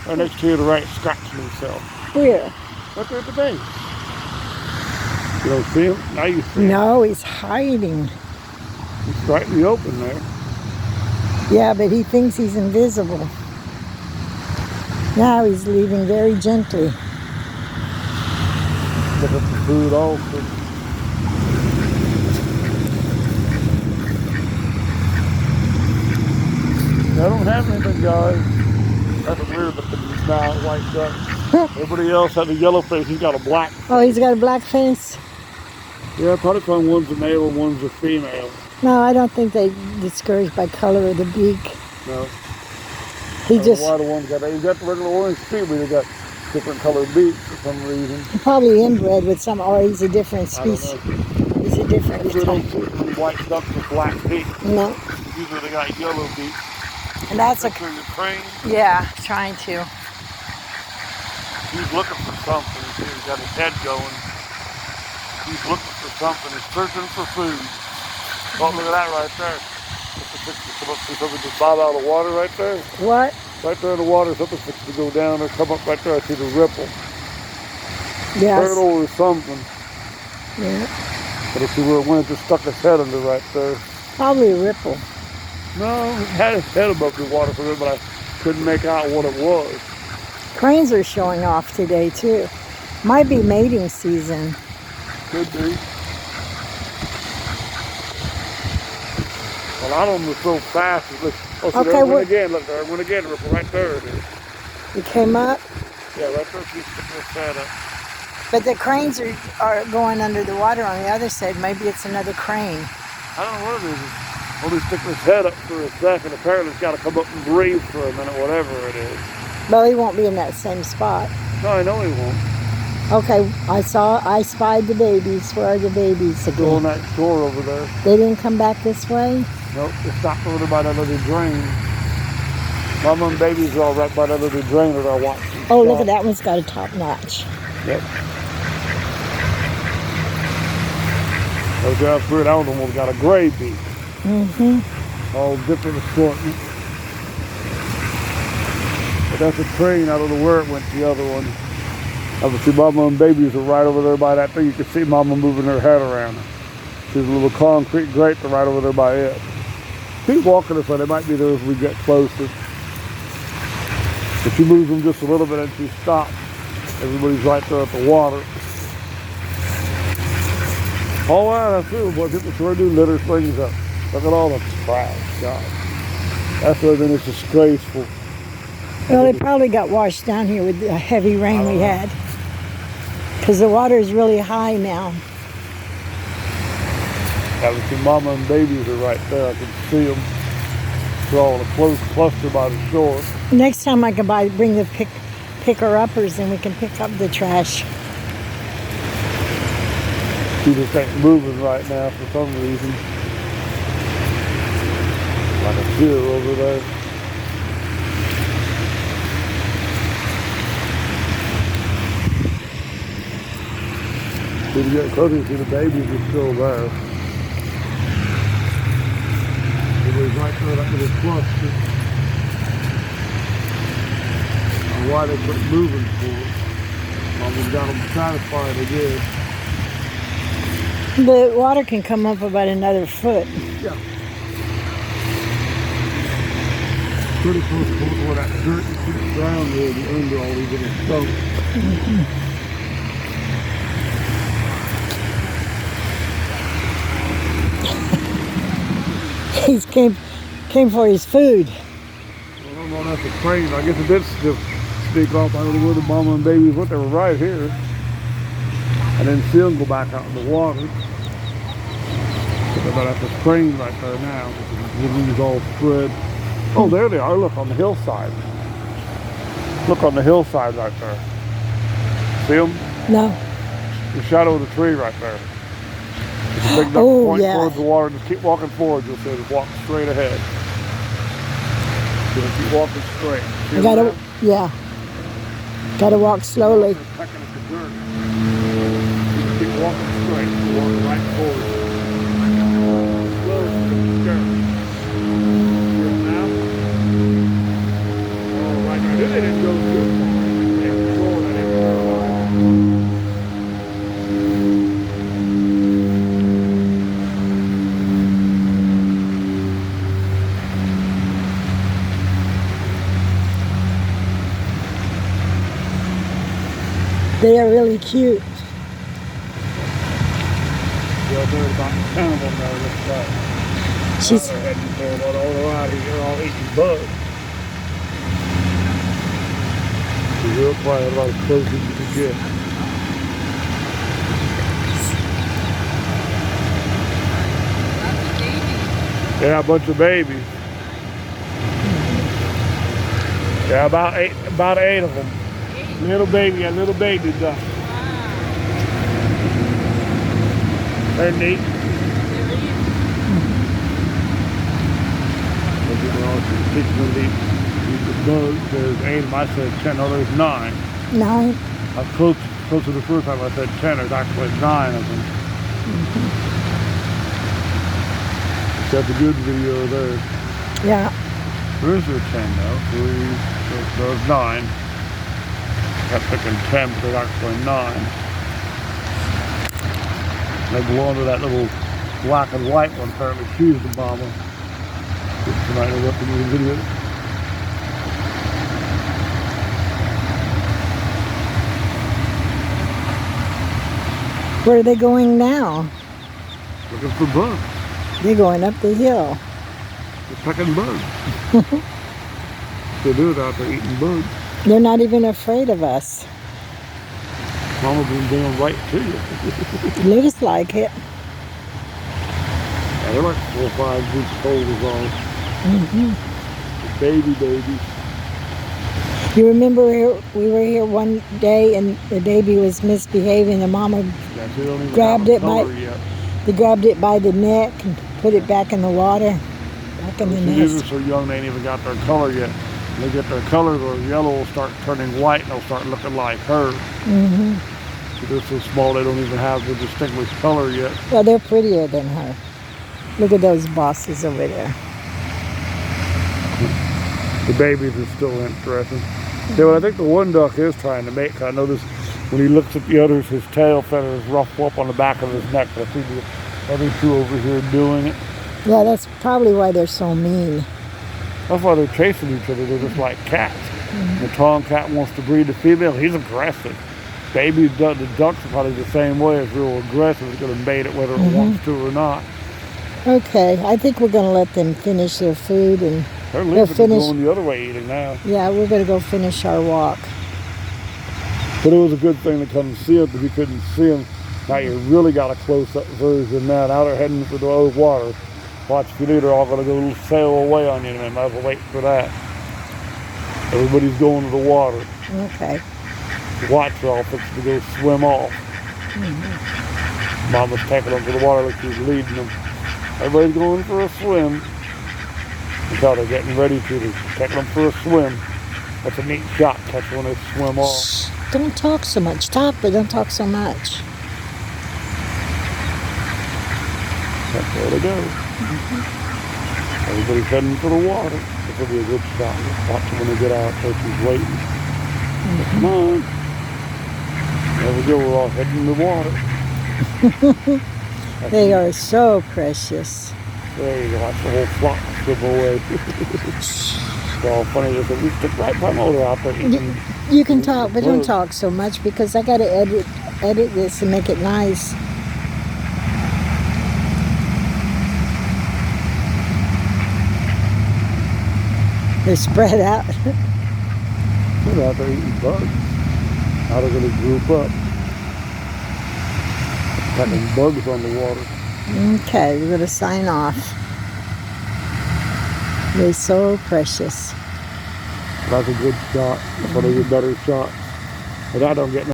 Right next to the right, scratching himself. Where? Right there at the base. You don't see him? Now you see him. No, he's hiding. He's right in the open there. Yeah, but he thinks he's invisible. Now he's leaving very gently. Look at the food also. I don't have anything, guys. That's a weird looking now, white duck. Everybody else has a yellow face. He's got a black face. Oh, he's got a black face? Yeah, probably find one's a male and one's a female. No, I don't think they discouraged by color of the beak. No. He just why the ones got the regular orange feet, but they got different colored beaks for some reason. probably inbred with some, or he's a different I don't species. know. He's a different Usually don't type. see many white ducks with black beaks. No, Usually they got yellow beaks. and that's a Picture of the crane. yeah. Trying to. He's looking for something. He's got his head going. He's looking for something. He's searching for food. Oh, look at that right there. Something just bob out of the water right there. What? Right there in the water, something's fixing to go down or come up right there. I see the ripple. Yes. Turtle or something. Yeah. But I see where it went, just stuck his head under right there. Probably a ripple. No, he had his head above the water for it, but I couldn't make out what it was. Cranes are showing off today too. Might be mating season. Could be. A lot of them are so fast. Oh, so Okay, there it went again. Look, there it went again. Ripple right there. It is. It came up. Yeah, right there. She's sticking his head up. But the cranes are going under the water on the other side. Maybe it's another crane. I don't know what it is. It's only sticking his head up for a second. Apparently, it's got to come up and breathe for a minute, whatever it is. Well, he won't be in that same spot. No, I know he won't. Okay, I spied the babies. Where are the babies Go again? on that shore over there. They didn't come back this way? Nope, they stopped over there by that little drain. Mama and babies are all right by that little drain that I watched. Oh, look at that one's got a top notch. Yep. Those guys weird. That one got a gray beak. Mm-hmm. All different assortment. But that's a crane. I don't know where it went, the other one. I can see Mama and babies are right over there by that thing. You can see Mama moving her head around. There's a little concrete grate right over there by it. Keep walking this way. They might be there as we get closer. If she moves them just a little bit and she stops, everybody's right there at the water. Oh wow, that's true. Boy, people sure do litter things up. Look at all the crap. God. That's what I mean, it's disgraceful. Well, they probably got washed down here with the heavy rain we had. Because the water is really high now. I can see Mama and babies are right there. I can see them. They're all in a close cluster by the shore. Next time I can bring the picker-uppers and we can pick up the trash. She just ain't moving right now for some reason. Like a deer over there. When you get closer, you see the babies are still there. Everybody's right there, that little cluster. And why they quit moving for it. Mama's got them satisfied again. The water can come up about another foot. Yeah. Pretty close to where that dirt and creek ground is under all these little stumps. He came for his food. I don't know, that's a crane. I guess it did sneak off. I don't know where the mama and babies went. They were right here. I didn't see them go back out in the water. But that's a crane right there now. The leaves all spread. Oh, there they are. Look on the hillside. Look on the hillside right there. See them? No. The shadow of the tree right there. It's a big duck point towards the water. Just keep walking forward. You'll see it. Just walk straight ahead. Just keep walking straight. See Gotta walk slowly. Just keep walking straight. Walking right forward. Slow. Now. Oh, right now. They didn't go through. They are really cute. Yeah, there's about 10 of them there. Look at that. She's They're heading for about all around here, all eating bugs. She's real quiet, about as close as you can get. Yeah, a bunch of babies. Yeah, about eight of them. Little baby duck. They're neat. These bugs, there's 8 of them. I said 10. No, there's 9. 9. I was close to the first time I said 10. There's actually 9 of them. Got the good video there. Yeah. There is 10 though. 3, 6, there's 9. Kept picking 10, but there's actually 9. They belong to that little black and white one. Apparently she's the mama. Just tonight I left the video. Where are they going now? Looking for bugs. They're going up the hill. They're pecking bugs. They do it out there eating bugs. They're not even afraid of us. Mama been doing right to you. Looks like it. Yeah, they're like 4 or 5 weeks old as all. Babies. You remember we were here one day and the baby was misbehaving and Mama Yeah, they don't even grabbed have a it by color yet. they grabbed it by the neck and put it back in the water, back in the These are nest. so young they ain't even got their color yet. When they get their color, the yellow will start turning white and they'll start looking like her. They're so small they don't even have the distinguished color yet. Well, they're prettier than her. Look at those bosses over there. The babies are still interesting. Yeah, but I think the one duck is trying to mate. I noticed when he looks at the others, his tail feathers ruffle up on the back of his neck. I see the other 2 over here doing it. Yeah, that's probably why they're so mean. That's why they're chasing each other. They're just like cats. The tomcat wants to breed the female. He's aggressive. The ducks are probably the same way. It's real aggressive. It's going to mate it whether it wants to or not. Okay, I think we're going to let them finish their food and They're leaving and going the other way eating now. yeah, we're going to go finish our walk. But it was a good thing to come see it, because you couldn't see them. Now you really got a close-up version now. Now they're heading for the old water. Watch, if you do, they're all going to go sail away on you, and they might as well wait for that. Everybody's going to the water. Okay. Watch, they're all fixing to go swim off. Mama's taking them to the water like she's leading them. Everybody's going for a swim. Until they're getting ready to. They're taking them for a swim. That's a neat shot, catch when they swim off. Shh, don't talk so much. Stop, but don't talk so much. That's where they go. Everybody's heading for the water. This will be a good shot. Watch them when they get out there. She's waiting. Come on. There we go. We're all heading to the water. They are so precious. There you go. Watch the whole flock slip away. It's all funny. There's a week took right by motor out there eating. You can talk, but don't talk so much because I got to edit this and make it nice. They're spread out. They're out there eating bugs. Now they're going to group up. Pecking bugs on the water. Okay, we're going to sign off. They're so precious. That's a good shot. That's one of your better shots. But I don't get no